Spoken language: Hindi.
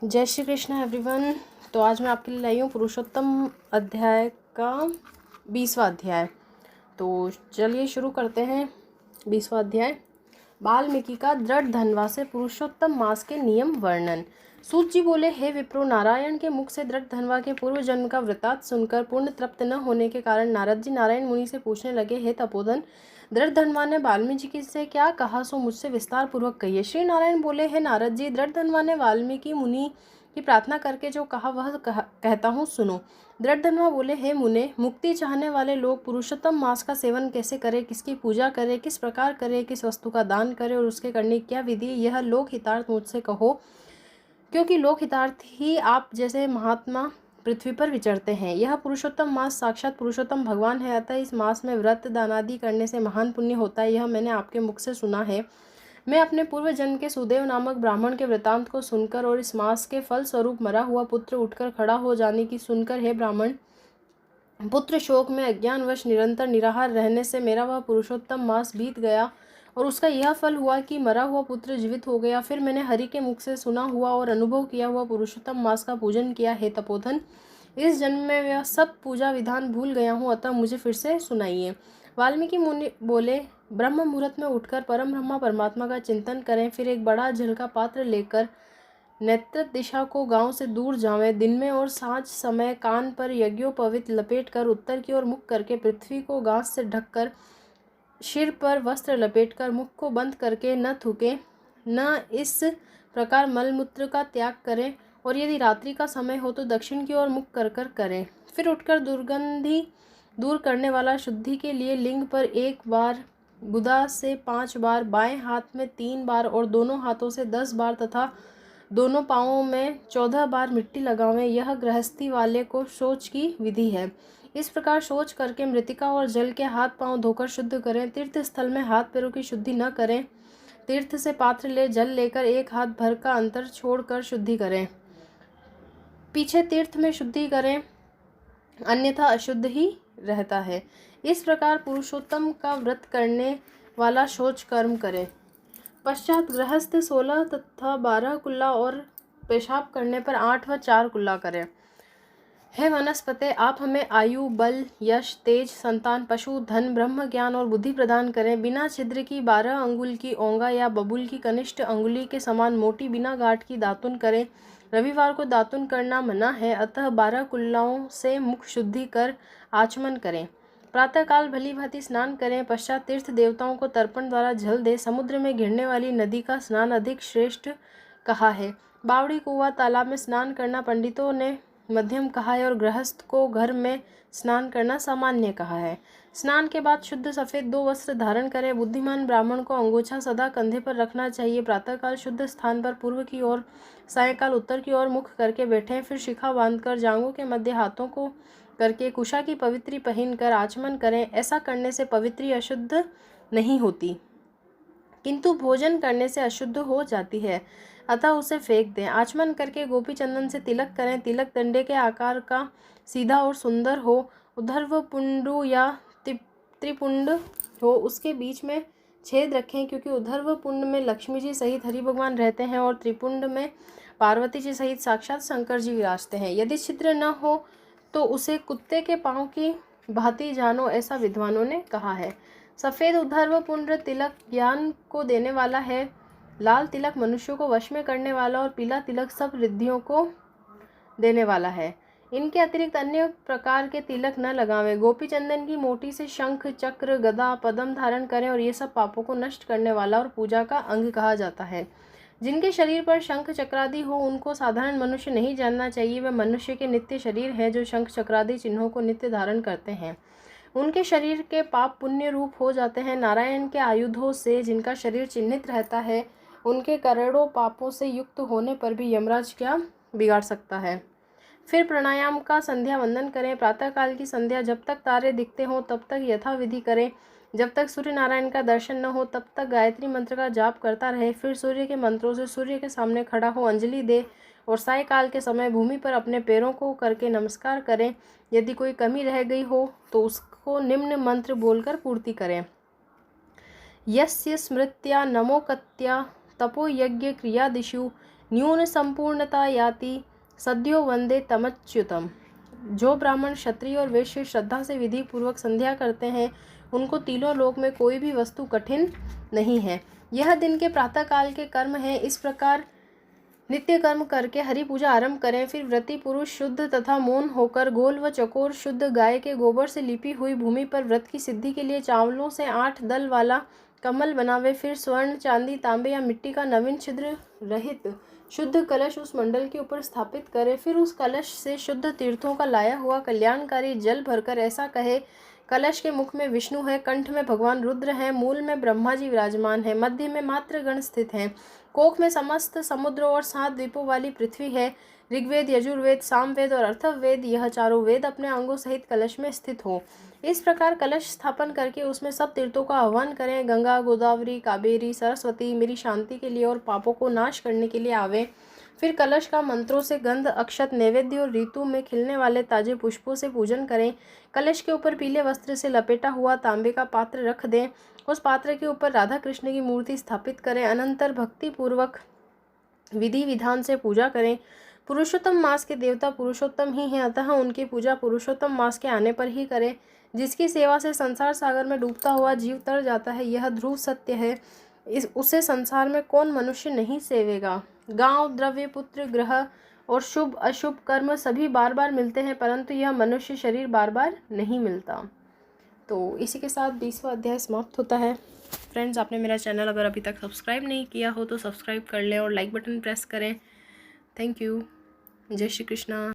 जय श्री कृष्ण एवरीवन। तो आज मैं आपके लिए लाई हूँ पुरुषोत्तम अध्याय का 20वां अध्याय। तो चलिए शुरू करते हैं। 20वां अध्याय, वाल्मीकि का दृढ़ धनवा से पुरुषोत्तम मास के नियम वर्णन। सूत जी बोले, हे विप्रो, नारायण के मुख से दृढ़ धनवा के पूर्व जन्म का वृत्तांत सुनकर पूर्ण तृप्त न होने के कारण नारद जी नारायण मुनि से पूछने लगे, हे तपोधन, दृढ़ धनवा ने वाल्मीकि से क्या कहा, सो मुझसे विस्तार पूर्वक कहिए। श्री नारायण बोले, हे नारद जी, दृढ़ धनवा ने वाल्मीकि मुनि की प्रार्थना करके जो कहा वह कहता हूँ, सुनो। दृढ़ धनवा बोले, हे मुने, मुक्ति चाहने वाले लोग पुरुषोत्तम मास का सेवन कैसे करें, किसकी पूजा करें, किस प्रकार करें, किस वस्तु का दान करें और उसके करने की क्या विधि, यह लोक हितार्थ मुझसे कहो, क्योंकि लोक हितार्थ ही आप जैसे महात्मा पृथ्वी पर विचरते हैं। यह पुरुषोत्तम मास साक्षात पुरुषोत्तम भगवान है, अतः इस मास में व्रत दानादि करने से महान पुण्य होता है। यह मैंने आपके मुख से सुना है। मैं अपने पूर्व जन्म के सुदेव नामक ब्राह्मण के वृतांत को सुनकर और इस मास के फल स्वरूप मरा हुआ पुत्र उठकर खड़ा हो जाने की सुनकर, हे ब्राह्मण, पुत्र शोक में अज्ञानवश निरंतर निराहार रहने से मेरा वह पुरुषोत्तम मास बीत गया और उसका यह फल हुआ कि मरा हुआ पुत्र जीवित हो गया। फिर मैंने हरि के मुख से सुना हुआ और अनुभव किया हुआ पुरुषोत्तम मास का पूजन किया। हे तपोधन, इस जन्म में वह सब पूजा विधान भूल गया हूँ, अतः मुझे फिर से सुनाइए। वाल्मीकि मुनि बोले, ब्रह्म मुहूर्त में उठकर परम ब्रह्मा परमात्मा का चिंतन करें, फिर एक बड़ा जल का पात्र लेकर नैत्य दिशा को गांव से दूर जावें। दिन में और सांझ समय कान पर यज्ञोपवीत लपेट कर उत्तर की ओर मुख करके पृथ्वी को घास से ढककर सिर पर वस्त्र लपेटकर मुख को बंद करके न थूके, न इस प्रकार मलमूत्र का त्याग करें, और यदि रात्रि का समय हो तो दक्षिण की ओर मुख कर कर करें। फिर उठकर दुर्गंधि दूर करने वाला शुद्धि के लिए लिंग पर 1 बार, गुदा से 5 बार, बाएं हाथ में 3 बार और दोनों हाथों से 10 बार तथा दोनों पांवों में 14 बार मिट्टी लगावें। यह गृहस्थी वाले को शौच की विधि है। इस प्रकार शौच करके मृतिका और जल के हाथ पांव धोकर शुद्ध करें। तीर्थ स्थल में हाथ पैरों की शुद्धि न करें। तीर्थ से पात्र ले जल लेकर 1 हाथ भर का अंतर छोड़कर शुद्धि करें। पीछे तीर्थ में शुद्धि करें, अन्यथा अशुद्ध ही रहता है। इस प्रकार पुरुषोत्तम का व्रत करने वाला शौच कर्म करे। पश्चात गृहस्थ 16 तथा 12 कुल्ला और पेशाब करने पर 8 व 4 कुल्ला करें। हे वनस्पते, आप हमें आयु, बल, यश, तेज, संतान, पशु, धन, ब्रह्म ज्ञान और बुद्धि प्रदान करें। बिना छिद्र की 12 अंगुल की ओंगा या बबूल की कनिष्ठ अंगुली के समान मोटी बिना गांठ की दातुन करें। रविवार को दातुन करना मना है, अतः 12 कुल्लाओं से मुख शुद्धि कर आचमन करें। प्रातःकाल भली भांति स्नान करें। पश्चात तीर्थ देवताओं को तर्पण द्वारा जल दे। समुद्र में गिरने वाली नदी का स्नान अधिक श्रेष्ठ कहा है। बावड़ी, कुआं, तालाब में स्नान करना पंडितों ने मध्यम कहा है और गृहस्थ को घर में स्नान करना सामान्य कहा है। स्नान के बाद शुद्ध सफ़ेद 2 वस्त्र धारण करें। बुद्धिमान ब्राह्मण को अंगोछा सदा कंधे पर रखना चाहिए। प्रातःकाल शुद्ध स्थान पर पूर्व की ओर, सायंकाल उत्तर की ओर मुख करके बैठें। फिर शिखा बांधकर जांघों के मध्य हाथों को करके कुशा की पवित्री पहनकर आचमन करें। ऐसा करने से पवित्री अशुद्ध नहीं होती, किंतु भोजन करने से अशुद्ध हो जाती है, अतः उसे फेंक दें। आचमन करके गोपी चंदन से तिलक करें। तिलक डंडे के आकार का सीधा और सुंदर हो। उधर्व पुंडु या त्रिपुंड हो, उसके बीच में छेद रखें, क्योंकि उधर्व पुंड में लक्ष्मी जी सहित हरि भगवान रहते हैं और त्रिपुंड में पार्वती जी सहित साक्षात शंकर जी विराजते हैं। यदि छिद्र न हो तो उसे कुत्ते के पांव की भांति जानो, ऐसा विद्वानों ने कहा है। सफ़ेद उद्धर्व पुंड तिलक ज्ञान को देने वाला है। लाल तिलक मनुष्यों को वश में करने वाला और पीला तिलक सब रिद्धियों को देने वाला है। इनके अतिरिक्त अन्य प्रकार के तिलक न लगावें। गोपी चंदन की मोटी से शंख, चक्र, गदा, पद्म धारण करें और ये सब पापों को नष्ट करने वाला और पूजा का अंग कहा जाता है। जिनके शरीर पर शंख चक्रादि हो उनको साधारण मनुष्य नहीं जानना चाहिए। वे मनुष्य के नित्य शरीर हैं जो शंख चक्रादि चिन्हों को नित्य धारण करते हैं। उनके शरीर के पाप पुण्य रूप हो जाते हैं। नारायण के आयुधों से जिनका शरीर चिन्हित रहता है, उनके करोड़ों पापों से युक्त होने पर भी यमराज क्या बिगाड़ सकता है। फिर प्राणायाम का संध्या वंदन करें। प्रातःकाल की संध्या जब तक तारे दिखते हों तब तक यथाविधि करें। जब तक सूर्य नारायण का दर्शन न हो तब तक गायत्री मंत्र का जाप करता रहे। फिर सूर्य के मंत्रों से सूर्य के सामने खड़ा हो अंजलि दे और सायंकाल के समय भूमि पर अपने पैरों को करके नमस्कार करें। यदि कोई कमी रह गई हो तो उसको निम्न मंत्र बोलकर पूर्ति करें। यस्य स्मृत्या नमोकत्या तपो यज्ञ क्रियादिषु न्यून संपूर्णता याति सद्यो वंदे तमच्युतम। जो ब्राह्मण, क्षत्रिय और वैश्य श्रद्धा से विधि पूर्वक संध्या करते हैं उनको तीनों लोक में कोई भी वस्तु कठिन नहीं है। यह दिन के प्रातः काल के कर्म है। इस प्रकार नित्य कर्म करके हरि पूजा आरंभ करें। फिर व्रती पुरुष शुद्ध तथा मौन होकर गोल व चकोर शुद्ध गाय के गोबर से लिपी हुई भूमि पर व्रत की सिद्धि के लिए चावलों से 8 दल वाला कमल बनावे। फिर स्वर्ण, चांदी, तांबे या मिट्टी का नवीन छिद्र रहित शुद्ध कलश उस मंडल के ऊपर स्थापित करे। फिर उस कलश से शुद्ध तीर्थों का लाया हुआ कल्याणकारी जल भरकर ऐसा कहे, कलश के मुख में विष्णु है, कंठ में भगवान रुद्र हैं, मूल में ब्रह्मा जी विराजमान है, मध्य में मातृगण स्थित हैं, कोख में समस्त समुद्रों और 7 द्वीपों वाली पृथ्वी है। ऋग्वेद, यजुर्वेद, सामवेद और अथर्ववेद, यह चारों वेद अपने अंगों सहित कलश में स्थित हो। इस प्रकार कलश स्थापन करके उसमें सब तीर्थों का आह्वान करें। गंगा, गोदावरी, कावेरी, सरस्वती मेरी शांति के लिए और पापों को नाश करने के लिए आवे। फिर कलश का मंत्रों से गंध, अक्षत, नैवेद्य और ऋतु में खिलने वाले ताजे पुष्पों से पूजन करें। कलश के ऊपर पीले वस्त्र से लपेटा हुआ तांबे का पात्र रख दें। उस पात्र के ऊपर राधा कृष्ण की मूर्ति स्थापित करें। अनंतर भक्ति पूर्वक विधि विधान से पूजा करें। पुरुषोत्तम मास के देवता पुरुषोत्तम ही हैं, अतः उनकी पूजा पुरुषोत्तम मास के आने पर ही करें। जिसकी सेवा से संसार सागर में डूबता हुआ जीव तर जाता है, यह ध्रुव सत्य है। उसे संसार में कौन मनुष्य नहीं सेवेगा। गांव, द्रव्य, पुत्र, ग्रह और शुभ अशुभ कर्म सभी बार बार मिलते हैं, परंतु यह मनुष्य शरीर बार बार नहीं मिलता। तो इसी के साथ 20वां अध्याय समाप्त होता है। फ्रेंड्स, आपने मेरा चैनल अगर अभी तक सब्सक्राइब नहीं किया हो तो सब्सक्राइब कर लें और लाइक बटन प्रेस करें। Thank you. जय श्री कृष्णा।